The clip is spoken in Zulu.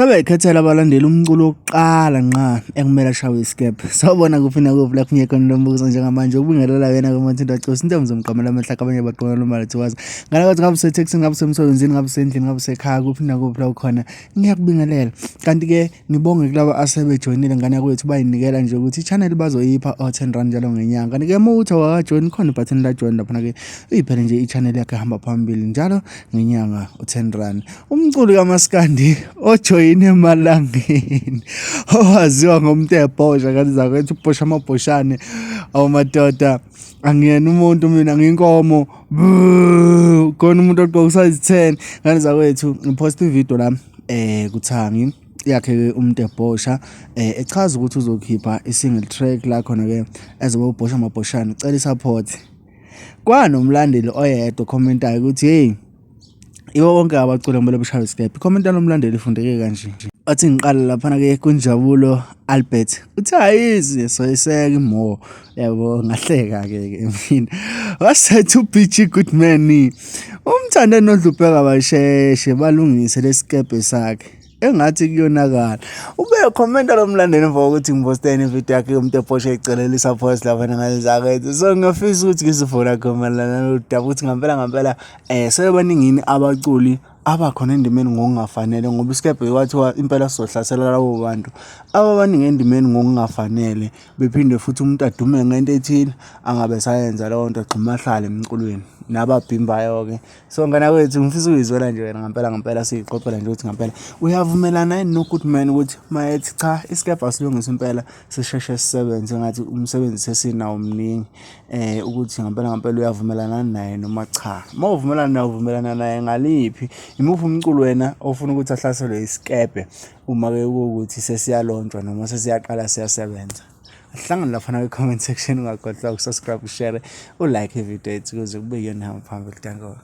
Sabekhethela abalandeli umculo wokuqala nqa ekumele ashawe isikebhe. Sawubona kuphi nakuphi la kunyeka nombuzo njengamanje ubingelela yena komathinta Cosi into mzomqamela amehla kabanye baqola nomali thiwaza. Ngalathi ngabe useTexas ngabe usemsebenzini ngabe usendlini ngabe usekhaya kuphi nakuphi la ukhona. Ngiyakubingelela. Kanti ke nibonge kulabo asebejoinile ngane yakwethu bayinikela nje ukuthi i-channel bazoyipha o10 njalo ngenyanga. Kanti ke mawuthi wakajoin khona ibutton la join lapha ke uyiphele nje i-channel yakhe hamba phambili njalo ngenyanga u10. Umculi kaMaskandi ojoyine emalangeni owaziwa ngomtebhosha kanti zakwethu ubhosha amabhoshane awamadoda angiyena umuntu mina ngiyinkomo khona umuntu ogqoka size 10 kanti zakwethu ngipost ivideo la kuthangi yakhe umtebhosha echaza ukuthi uzokhipha i-single track la khona ke ezoba ubhosha amabhoshane cela support kwanomlandeli oyedwa commentayo ukuthi hey iwo wonke abaculi ngibele beshawe isikebhe commenta nomlandeli ifundeke kanje athi ngiqala lapha ke kunjabulo Albert uthi ayizi soyiseka imo yabo ngahleka ke mina wasethi uBG Goodman umthande nodlubheka basheshe balungise lesikebhe sakhe engathi kuyonakala ube commenta lomlandeli mva ukuthi ngiposteni ivideo yakhe umtebhosha ecelele support lapha ngalizakethe so ngafisa ukuthi ngisifuna khomelana nodaba ukuthi ngempela sebaningini abaculi abakhona endimeni ngokungafanele ngoba isikebhe kwathiwa impela sizohlasela labo bantu ababaningi endimeni ngokungafanele bephinde futhi umuntu adume ngento ethile angabe sayenza leyo nto xhumahlala emculweni nababhimbayo ke so ngana kwethu ngifisa ukuyizwela nje wena ngempela siyiqophela nje ukuthi ngempela uyavumelana yini noGoodman ukuthi mayethi cha isikebhe asilungisa impela sisheshe sisebenze ngathi umsebenzi sesinawo omningi ukuthi ngempela uyavumelana naye noma cha uvumelana naye ngaliphi imuphi umculo wena ofuna ukuthi ahlaselwe isikebhe uma ke ukuthi sesiyalontshwa noma sesiyaqala siyasebenza hlangana lapha na comment section ungakhohlwa ukusubscribe ushare ulike ivideo ukuze kube yona phambili danko.